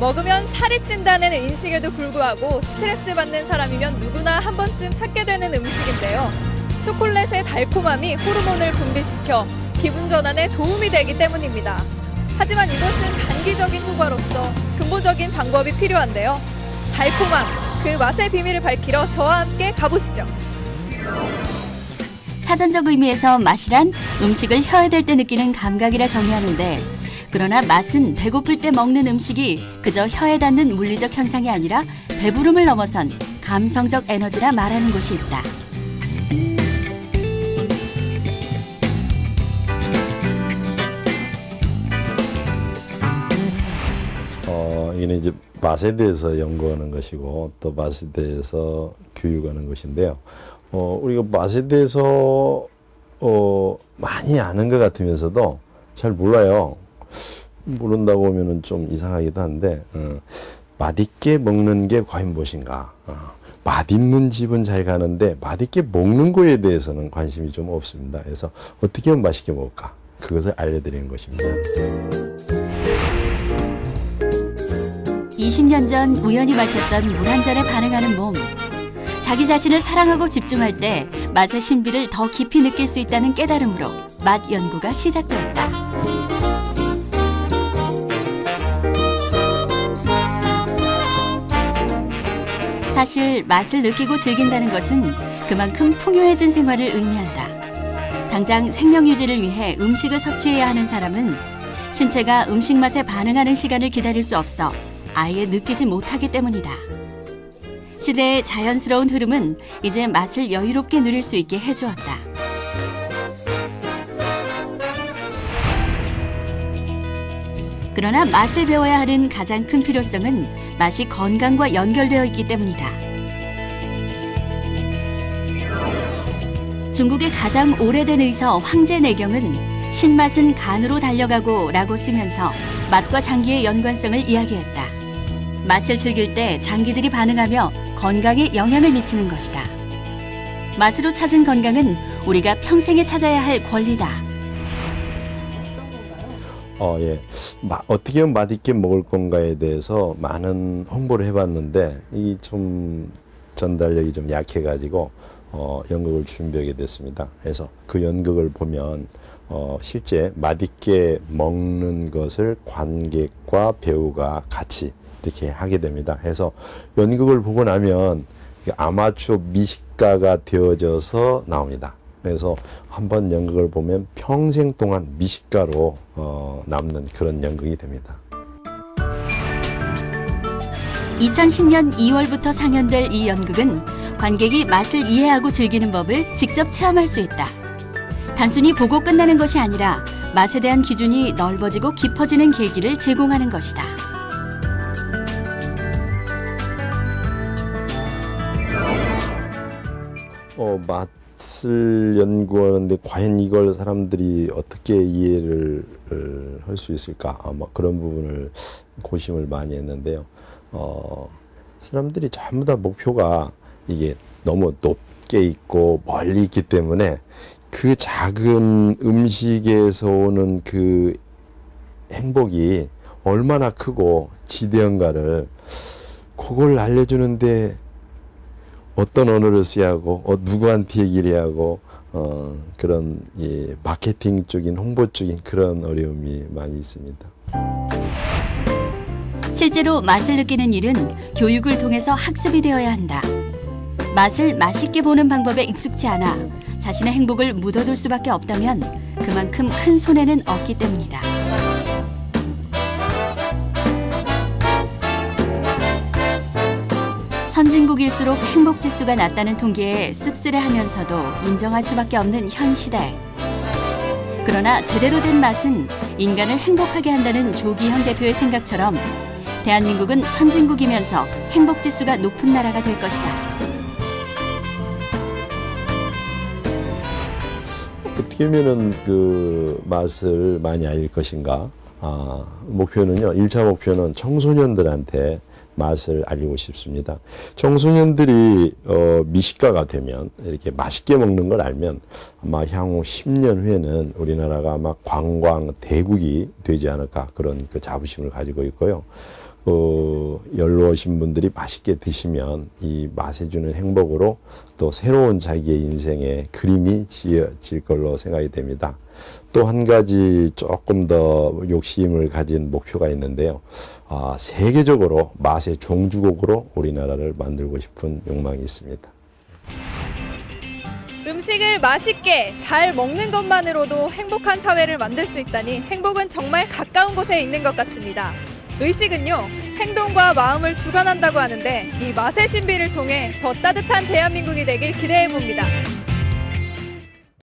먹으면 살이 찐다는 인식에도 불구하고 스트레스 받는 사람이면 누구나 한 번쯤 찾게 되는 음식인데요. 초콜릿의 달콤함이 호르몬을 분비시켜 기분 전환에 도움이 되기 때문입니다. 하지만 이것은 단기적인 효과로서 근본적인 방법이 필요한데요. 달콤함, 그 맛의 비밀을 밝히러 저와 함께 가보시죠. 사전적 의미에서 맛이란 음식을 혀에 댈 때 느끼는 감각이라 정의하는데, 그러나 맛은 배고플 때 먹는 음식이 그저 혀에 닿는 물리적 현상이 아니라 배부름을 넘어선 감성적 에너지라 말하는 곳이 있다. 이는 이제 맛에 대해서 연구하는 것이고 또 맛에 대해서 교육하는 것인데요. 우리가 맛에 대해서 많이 아는 것 같으면서도 잘 몰라요. 모른다고 하면은 좀 이상하기도 한데, 맛있게 먹는 게 과연 무엇인가? 맛있는 집은 잘 가는데 맛있게 먹는 거에 대해서는 관심이 좀 없습니다. 그래서 어떻게 하면 맛있게 먹을까? 그것을 알려드리는 것입니다. 20년 전 우연히 마셨던 물 한 잔에 반응하는 몸. 자기 자신을 사랑하고 집중할 때 맛의 신비를 더 깊이 느낄 수 있다는 깨달음으로 맛 연구가 시작되었다. 사실 맛을 느끼고 즐긴다는 것은 그만큼 풍요해진 생활을 의미한다. 당장 생명 유지를 위해 음식을 섭취해야 하는 사람은 신체가 음식 맛에 반응하는 시간을 기다릴 수 없어 아예 느끼지 못하기 때문이다. 시대의 자연스러운 흐름은 이제 맛을 여유롭게 누릴 수 있게 해주었다. 그러나 맛을 배워야 하는 가장 큰 필요성은 맛이 건강과 연결되어 있기 때문이다. 중국의 가장 오래된 의서 황제내경은 신맛은 간으로 달려가고 라고 쓰면서 맛과 장기의 연관성을 이야기했다. 맛을 즐길 때 장기들이 반응하며 건강에 영향을 미치는 것이다. 맛으로 찾은 건강은 우리가 평생에 찾아야 할 권리다. 예. 어떻게 하면 맛있게 먹을 건가에 대해서 많은 홍보를 해봤는데 이 좀 전달력이 좀 약해가지고 연극을 준비하게 됐습니다. 그래서 그 연극을 보면 실제 맛있게 먹는 것을 관객과 배우가 같이 이렇게 하게 됩니다. 그래서 연극을 보고 나면 아마추어 미식가가 되어져서 나옵니다. 그래서 한번 연극을 보면 평생 동안 미식가로 남는 그런 연극이 됩니다. 2010년 2월부터 상연될 이 연극은 관객이 맛을 이해하고 즐기는 법을 직접 체험할 수 있다. 단순히 보고 끝나는 것이 아니라 맛에 대한 기준이 넓어지고 깊어지는 계기를 제공하는 것이다. 맛을 연구하는데 과연 이걸 사람들이 어떻게 이해를 할 수 있을까? 그런 부분을 고심을 많이 했는데요. 사람들이 전부 다 목표가 이게 너무 높게 있고 멀리 있기 때문에 그 작은 음식에서 오는 그 행복이 얼마나 크고 지대한가를 그걸 알려주는데 어떤 언어를 써야 하고 누구한테 얘기를 해야 하고 그런 마케팅 쪽인 홍보 쪽인 그런 어려움이 많이 있습니다. 실제로 맛을 느끼는 일은 교육을 통해서 학습이 되어야 한다. 맛을 맛있게 보는 방법에 익숙치 않아 자신의 행복을 묻어둘 수밖에 없다면 그만큼 큰 손해는 없기 때문이다. 선진국일수록 행복지수가 낮다는 통계에 씁쓸해하면서도 인정할 수밖에 없는 현 시대. 그러나 제대로 된 맛은 인간을 행복하게 한다는 조기현 대표의 생각처럼 대한민국은 선진국이면서 행복지수가 높은 나라가 될 것이다. 어떻게 하면은 그 맛을 많이 알릴 것인가? 목표는요. 1차 목표는 청소년들한테 맛을 알리고 싶습니다. 청소년들이 미식가가 되면 이렇게 맛있게 먹는 걸 알면 아마 향후 10년 후에는 우리나라가 아마 관광 대국이 되지 않을까 그런 그 자부심을 가지고 있고요. 연로하신 분들이 맛있게 드시면 이 맛에 주는 행복으로 또 새로운 자기의 인생의 그림이 지어질 걸로 생각이 됩니다. 또 한 가지 조금 더 욕심을 가진 목표가 있는데요. 세계적으로 맛의 종주국으로 우리나라를 만들고 싶은 욕망이 있습니다. 음식을 맛있게 잘 먹는 것만으로도 행복한 사회를 만들 수 있다니 행복은 정말 가까운 곳에 있는 것 같습니다. 의식은요, 행동과 마음을 주관한다고 하는데 이 맛의 신비를 통해 더 따뜻한 대한민국이 되길 기대해 봅니다.